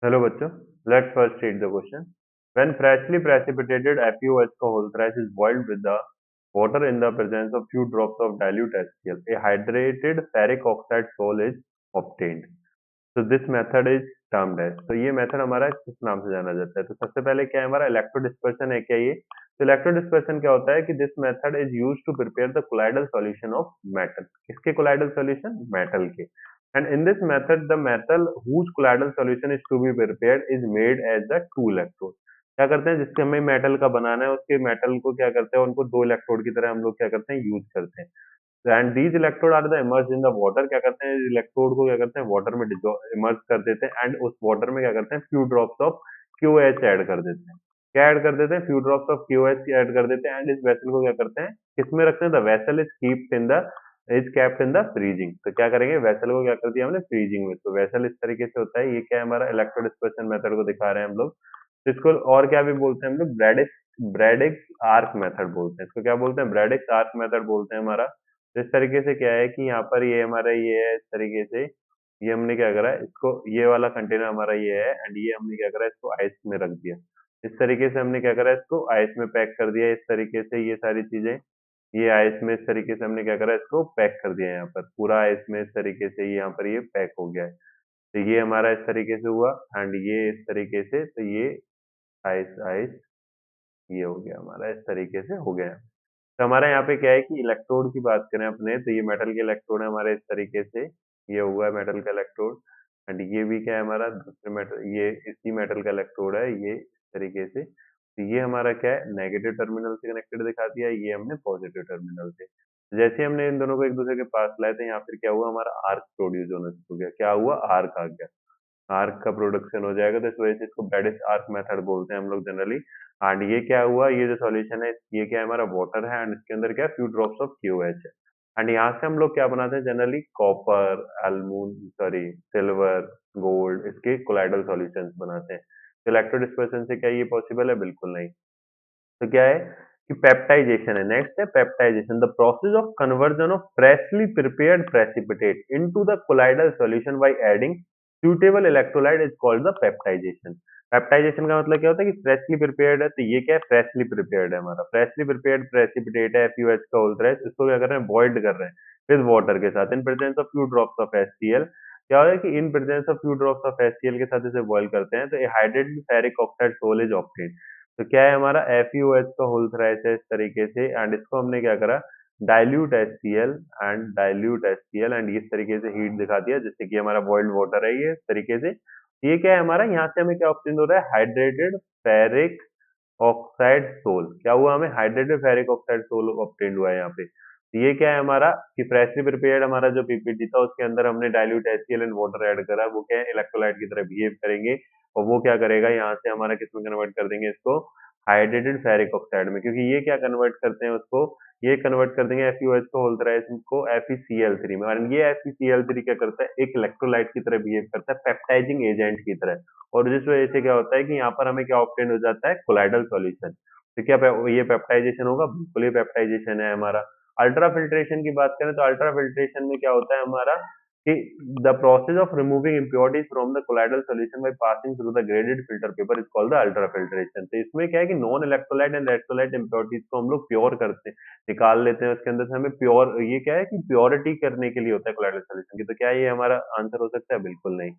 Hello बच्चों, let's first read the question. When freshly precipitated FeOH whole thrice is boiled with the water in the presence of few drops of dilute HCl, a hydrated ferric oxide sole is obtained. तो this method is termed as, तो ये method हमारा किस नाम से जाना जाता है? तो सबसे पहले क्या है, हमारा इलेक्ट्रोडिस्पर्शन है क्या ये? तो इलेक्ट्रोडिस्पर्शन क्या होता है कि this method is used to prepare the colloidal solution of metal. किसके कोलाइडल सॉल्यूशन? मेटल के. And in this method the metal whose colloidal solution is to be prepared is made as the two electrode. क्या करते हैं, जिससे हमें metal का बनाना है उसके मेटल को क्या करते हैं, उनको दो इलेक्ट्रोड की तरह हम लोग क्या करते हैं, यूज करते हैं. And these electrode are the immerse in the water. क्या करते हैं, इलेक्ट्रोड को क्या करते हैं, वाटर में इमर्ज कर देते हैं एंड उस वाटर में क्या करते हैं, few drops of QH add कर देते हैं. क्या ऐड कर देते हैं? Few drops of QH add कर देते हैं एंड इस वेसल को क्या करते हैं, किसमें रखते हैं? The vessel is kept in the freezing. तो क्या करेंगे, वेसल को क्या कर दिया हमने, फ्रीजिंग में. तो वेसल इस तरीके से होता है. ये क्या है, हमारा इलेक्ट्रोडिस्पर्शन मेथड को दिखा रहे हैं हम लोग. तो इसको और क्या भी बोलते हैं हम लोग, ब्रैडिक्स आर्क मेथड बोलते हैं. इसको क्या बोलते हैं? ब्रैडिक्स आर्क मेथड बोलते हैं हमारा. तो इस तरीके से क्या है कि यहाँ पर ये हमारा ये है, इस तरीके से ये हमने क्या करा है, इसको ये वाला कंटेनर हमारा ये है एंड ये हमने क्या करा है, इसको आइस में रख दिया. इस तरीके से हमने क्या करा है, इसको आइस में पैक कर दिया. इस तरीके से ये सारी चीजें, ये आइस में इस तरीके से हमने क्या करा है, इसको पैक कर दिया. यहाँ पर पूरा आइस में इस तरीके से यहाँ पर ये पैक हो गया है. तो ये हमारा इस तरीके से हुआ एंड ये इस तरीके से, तो ये आइस आइस ये हो गया हमारा, इस तरीके से हो गया. तो हमारा यहाँ पे क्या है कि इलेक्ट्रोड की बात करें अपने, तो ये मेटल के इलेक्ट्रोड है हमारे, इस तरीके से ये हुआ है मेटल का इलेक्ट्रोड. एंड ये भी क्या है हमारा, दूसरे मेटल, ये इसी मेटल का इलेक्ट्रोड है, ये इस तरीके से. तो ये हमारा क्या है, नेगेटिव टर्मिनल से कनेक्टेड दिखा दिया, ये हमने पॉजिटिव टर्मिनल से. जैसे हमने इन दोनों को एक दूसरे के पास लाए थे, यहाँ फिर क्या हुआ, हमारा आर्क प्रोड्यूस होना शुरू हो गया. क्या हुआ? आर्क आ गया. आर्क का प्रोडक्शन हो जाएगा. तो इस वजह से इसको ब्रैडिक्स आर्क मेथड बोलते हैं हम लोग जनरली. एंड ये क्या हुआ, ये जो सॉल्यूशन है ये क्या है, हमारा वाटर है एंड इसके अंदर क्या, फ्यू ड्रॉप्स ऑफ क्यूएच है. एंड यहाँ से हम लोग क्या बनाते हैं जनरली, कॉपर, एल्मून, सॉरी सिल्वर, गोल्ड, इसके कोलाइडल सॉल्यूशंस बनाते हैं. तो इलेक्ट्रोडिस्पर्सन से क्या ये पॉसिबल है? बिल्कुल नहीं. तो क्या है कि पेप्टाइजेशन है. नेक्स्ट है peptization, the process of conversion of freshly prepared precipitate into the colloidal solution by adding suitable electrolyte is called the peptization. Peptization का मतलब क्या होता है कि फ्रेशली प्रिपेयर्ड है, तो ये क्या है, फ्रेशली प्रिपेयर्ड है हमारा. फ्रेशली प्रिपेयर्ड प्रेसिपिटेट है FeOH का होल थ्राइस, इसको क्या कर रहे हैं, बॉइल्ड कर रहे हैं विद वाटर के साथ in presence of few drops of HCl. क्या होगा कि in presence of few drops of HCl के साथ इसे बॉइल करते हैं, तो a hydrated ferric oxide sol is obtained. तो क्या है, हमारा FeOH का होल थ्राइस है इस तरीके से एंड इसको हमने क्या करा, डाइल्यूट HCl एंड इस तरीके से हीट दिखा दिया, जिससे कि हमारा बॉइल्ड वाटर है ये इस तरीके से. ये क्या है हमारा, यहाँ से हमें क्या ऑप्शन हो रहा है, हाइड्रेटेड फेरिक ऑक्साइड सोल. क्या हुआ, हमें hydrated ferric oxide sol obtained हुआ है यहाँ पे. तो ये क्या है हमारा कि फ्रेशली प्रिपेयर्ड हमारा जो पीपीटी था उसके अंदर हमने dilute HCl and water add करा. वो क्या है, इलेक्ट्रोलाइट की तरह बिहेव करेंगे और वो क्या करेगा, यहाँ से हमारा किसमें कन्वर्ट कर देंगे इसको, हाइड्रेटेड फेरिक ऑक्साइड में. क्योंकि ये क्या कन्वर्ट करते हैं उसको, ये कन्वर्ट कर देंगे FeOH को होल थ्राइस को FeCl3 में. और ये FeCl3 क्या करता है, एक इलेक्ट्रोलाइट की तरह बिहेव करता है, पेप्टाइजिंग एजेंट की तरह. और जिस वजह से क्या होता है कि यहाँ पर हमें क्या ऑब्टेन हो जाता है, कोलाइडल सॉल्यूशन. तो क्या ये पेप्टाइजेशन होगा? बिल्कुल ये पेप्टाइजेशन है हमारा. अल्ट्रा फिल्ट्रेशन की बात करें तो अल्ट्रा फिल्ट्रेशन में क्या होता है हमारा कि the process of removing impurities from the colloidal solution by passing through the graded filter paper is called the ultra filtration. तो इसमें क्या है कि non electrolyte and electrolyte impurities को हम लोग प्योर करते हैं, निकाल लेते हैं उसके अंदर से. हमें प्योर, ये क्या है कि प्योरिटी करने के लिए होता है कोलाइडल सॉल्यूशन की. तो क्या ये हमारा आंसर हो सकता है? बिल्कुल नहीं.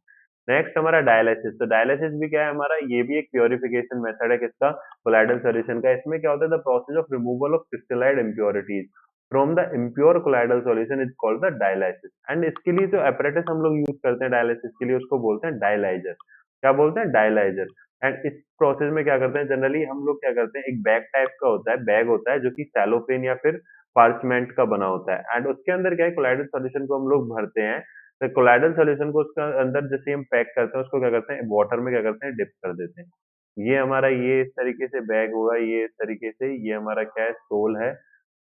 नेक्स्ट हमारा डायलिसिस. तो डायलिसिस भी क्या है हमारा, ये भी एक प्योरिफिकेशन मेथड है किसका, कोलाइडल सॉल्यूशन का. इसमें क्या होता है, the process of removal of crystalloid impurities from the impure colloidal solution is called the dialysis. And इसके लिए जो apparatus हम लोग यूज करते हैं डायलिसिस के लिए, उसको बोलते हैं डायलाइजर. क्या बोलते हैं? डायलाइजर. एंड इस प्रोसेस में क्या करते हैं, जनरली हम लोग क्या करते हैं, एक बैग टाइप का होता है, बैग होता है जो कि सैलोपेन या फिर पार्चमेंट का बना होता है. एंड उसके अंदर क्या है, कोलाइडल सॉल्यूशन को हम लोग भरते हैं. तो कोलाइडल सॉल्यूशन को उसका अंदर जैसे हम पैक करते हैं, उसको क्या करते हैं, वाटर में क्या करते हैं, डिप कर देते हैं. ये हमारा ये इस तरीके से बैग होगा, ये इस तरीके से, ये हमारा क्या है, सोल है.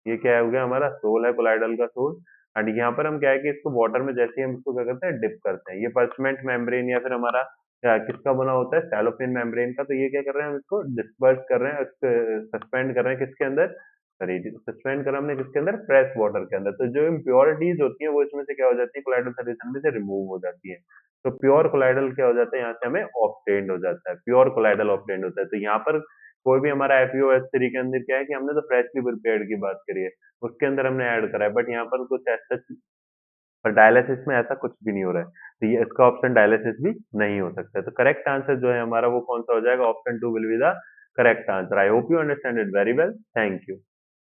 ये क्या हो गया, हमारा सोल है, कोलाइडल का सोल. एंड यहाँ पर हम क्या है कि इसको वाटर में जैसे ही हम इसको क्या करते हैं, डिप करते हैं. ये पर्चमेंट मेम्ब्रेन या फिर हमारा क्या किसका बना होता है, सैलोपिन मेम्ब्रेन का. तो ये क्या कर रहे हैं, हम इसको डिस्पर्स कर रहे हैं, सस्पेंड कर रहे हैं किसके अंदर, सॉरी सस्पेंड करा हमने किसके अंदर, फ्रेश वाटर के अंदर. तो जो इम्प्योरिटीज होती है वो इसमें से क्या हो जाती है, कोलाइडल सॉल्यूशन में से रिमूव हो जाती है. तो प्योर कोलाइडल क्या हो जाता है, यहाँ से हमें ऑब्टेन्ड हो जाता है, प्योर कोलाइडल ऑब्टेन्ड होता है। तो यहाँ पर कोई भी हमारा FeOH3 के अंदर क्या है कि हमने तो फ्रेशली प्रिपेयर्ड की बात करी है, उसके अंदर हमने ऐड करा है, बट यहाँ पर कुछ ऐसा, पर डायलिसिस में ऐसा कुछ भी नहीं हो रहा है, तो ये इसका ऑप्शन डायलिसिस भी नहीं हो सकता है। तो करेक्ट आंसर जो है हमारा वो कौन सा हो जाएगा, option 2 will be the correct answer. I hope you understand it very well. Thank you.